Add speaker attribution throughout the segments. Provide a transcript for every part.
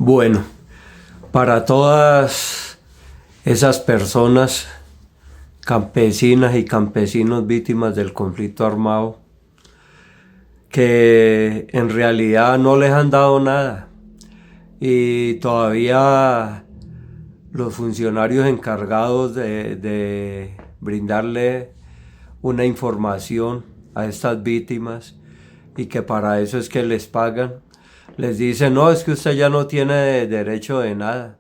Speaker 1: Bueno, para todas esas personas, campesinas y campesinos víctimas del conflicto armado, que en realidad no les han dado nada y todavía los funcionarios encargados de brindarle una información a estas víctimas y que para eso es que les pagan, les dicen, no, es que usted ya no tiene derecho de nada.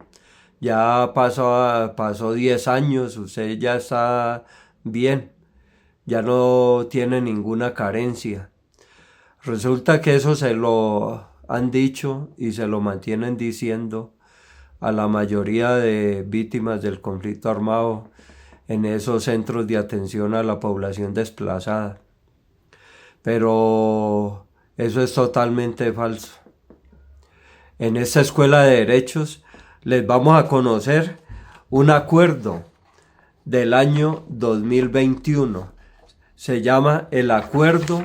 Speaker 1: Ya pasó 10 años, usted ya está bien, ya no tiene ninguna carencia. Resulta que eso se lo han dicho y se lo mantienen diciendo a la mayoría de víctimas del conflicto armado en esos centros de atención a la población desplazada. Pero eso es totalmente falso. En esta escuela de derechos les vamos a conocer un acuerdo del año 2021. Se llama el Acuerdo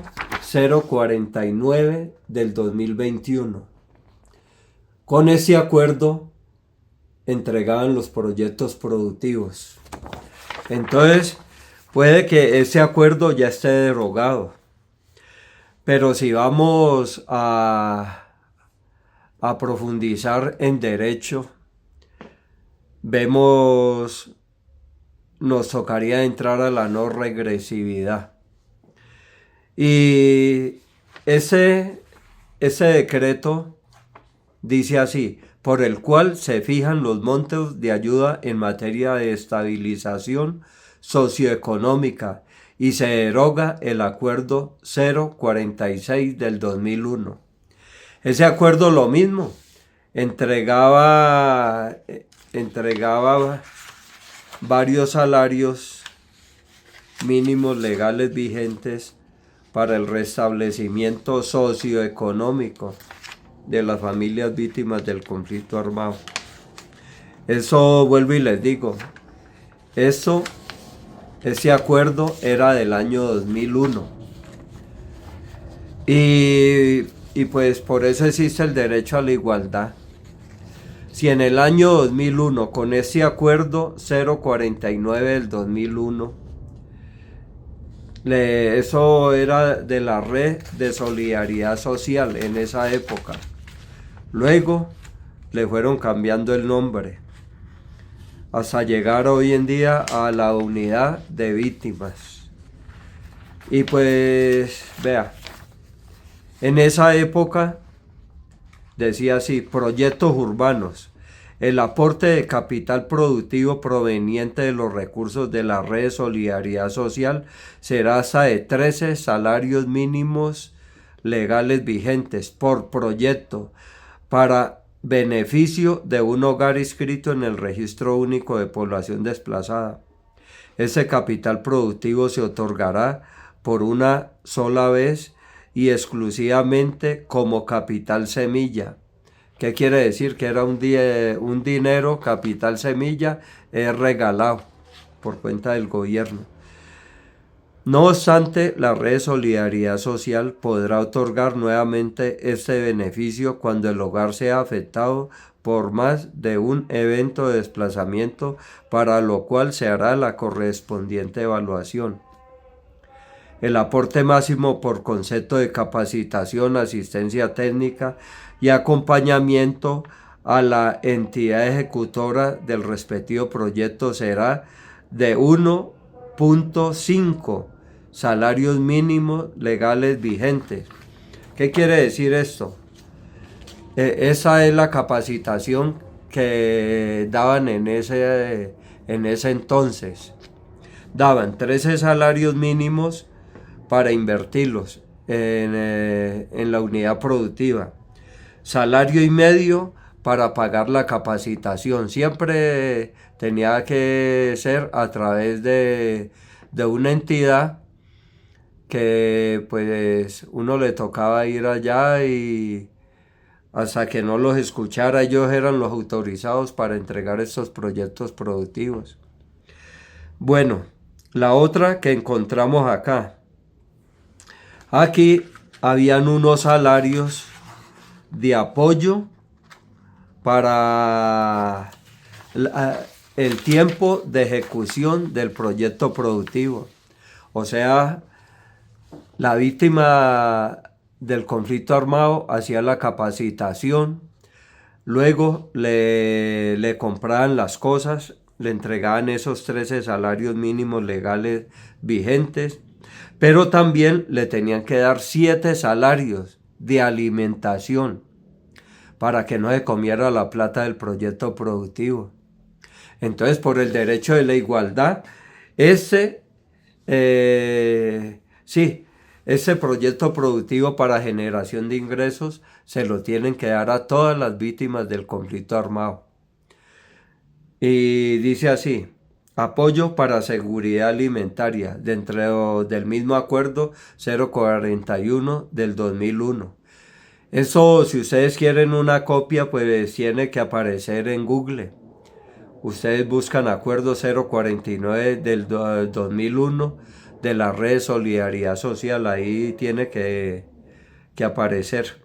Speaker 1: 049 del 2021. Con ese acuerdo entregaban los proyectos productivos. Entonces, puede que ese acuerdo ya esté derogado. Pero si vamos a profundizar en derecho, nos tocaría entrar a la no regresividad. Y ese decreto dice así, por el cual se fijan los montos de ayuda en materia de estabilización socioeconómica y se deroga el acuerdo 046 del 2001. Ese acuerdo lo mismo, entregaba varios salarios mínimos legales vigentes para el restablecimiento socioeconómico de las familias víctimas del conflicto armado. Eso vuelvo y les digo, ese acuerdo era del año 2001 y pues por eso existe el derecho a la igualdad. Si en el año 2001, con ese acuerdo 049 del 2001, eso era de la Red de Solidaridad Social en esa época. Luego le fueron cambiando el nombre hasta llegar hoy en día a la Unidad de Víctimas. Y pues, vea, en esa época decía así, proyectos urbanos. El aporte de capital productivo proveniente de los recursos de la Red de Solidaridad Social será hasta de 13 salarios mínimos legales vigentes por proyecto para beneficio de un hogar inscrito en el Registro Único de Población Desplazada. Ese capital productivo se otorgará por una sola vez y exclusivamente como capital semilla. ¿Qué quiere decir? Que era un dinero, capital semilla, regalado por cuenta del gobierno. No obstante, la Red de Solidaridad Social podrá otorgar nuevamente este beneficio cuando el hogar sea afectado por más de un evento de desplazamiento, para lo cual se hará la correspondiente evaluación. El aporte máximo por concepto de capacitación, asistencia técnica y acompañamiento a la entidad ejecutora del respectivo proyecto será de 1.5 salarios mínimos legales vigentes. ¿Qué quiere decir esto? Esa es la capacitación que daban en ese entonces. Daban 13 salarios mínimos para invertirlos en la unidad productiva. Salario y medio para pagar la capacitación. Siempre tenía que ser a través de una entidad que pues uno le tocaba ir allá y hasta que no los escuchara, ellos eran los autorizados para entregar estos proyectos productivos. Bueno, la otra que encontramos acá. Aquí habían unos salarios de apoyo para el tiempo de ejecución del proyecto productivo. O sea, la víctima del conflicto armado hacía la capacitación, luego le compraban las cosas, le entregaban esos 13 salarios mínimos legales vigentes, pero también le tenían que dar 7 salarios de alimentación para que no se comiera la plata del proyecto productivo. Entonces, por el derecho de la igualdad, ese proyecto productivo para generación de ingresos se lo tienen que dar a todas las víctimas del conflicto armado. Y dice así: apoyo para seguridad alimentaria, dentro del mismo acuerdo 041 del 2001. Eso, si ustedes quieren una copia, pues tiene que aparecer en Google. Ustedes buscan acuerdo 049 del 2001 de la red de solidaridad social, ahí tiene que aparecer.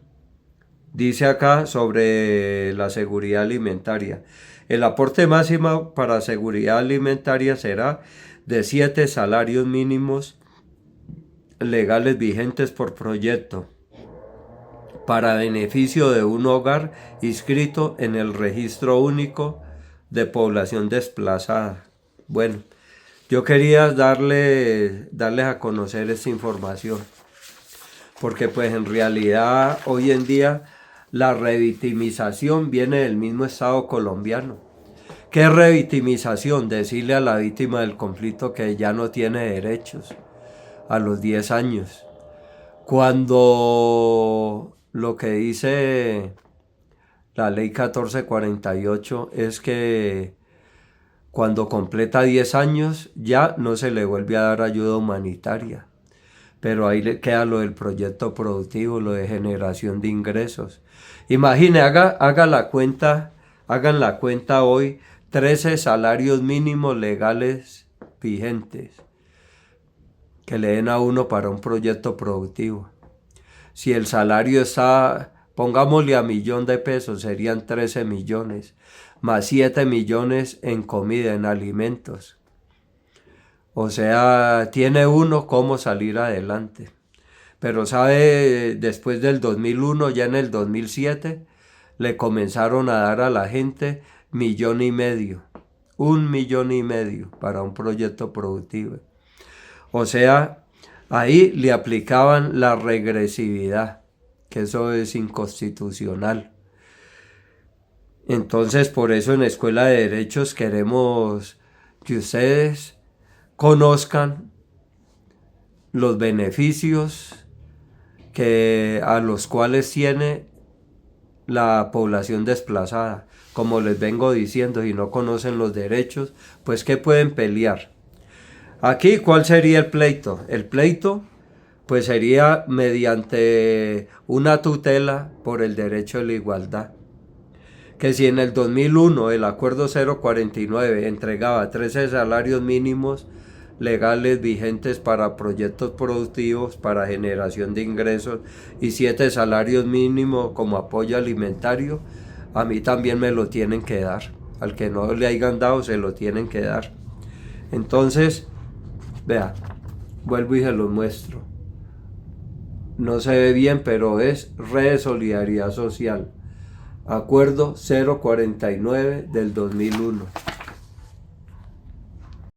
Speaker 1: Dice acá sobre la seguridad alimentaria: el aporte máximo para seguridad alimentaria será de 7 salarios mínimos legales vigentes por proyecto, para beneficio de un hogar inscrito en el registro único de población desplazada. Bueno, yo quería darles a conocer esta información, porque pues en realidad hoy en día la revictimización viene del mismo Estado colombiano. ¿Qué revictimización? Decirle a la víctima del conflicto que ya no tiene derechos a los 10 años. Cuando lo que dice la ley 1448 es que cuando completa 10 años ya no se le vuelve a dar ayuda humanitaria. Pero ahí le queda lo del proyecto productivo, lo de generación de ingresos. Imagine, hagan la cuenta hoy, 13 salarios mínimos legales vigentes que le den a uno para un proyecto productivo. Si el salario está, pongámosle a $1.000.000, serían 13 millones, más 7 millones en comida, en alimentos. O sea, tiene uno cómo salir adelante. Pero sabe, después del 2001, ya en el 2007, le comenzaron a dar a la gente 1,5 millones, 1,5 millones para un proyecto productivo. O sea, ahí le aplicaban la regresividad, que eso es inconstitucional. Entonces, por eso en Escuela de Derechos queremos que ustedes conozcan los beneficios a los cuales tiene la población desplazada. Como les vengo diciendo, si no conocen los derechos, pues ¿qué pueden pelear? Aquí, ¿cuál sería el pleito? El pleito, pues sería mediante una tutela por el derecho de la igualdad. Que si en el 2001 el acuerdo 049 entregaba 13 salarios mínimos legales vigentes para proyectos productivos, para generación de ingresos, y 7 salarios mínimos como apoyo alimentario, a mí también me lo tienen que dar. Al que no le hayan dado, se lo tienen que dar. Entonces, vea, vuelvo y se los muestro. No se ve bien, pero es Red de Solidaridad Social. Acuerdo 049 del 2001.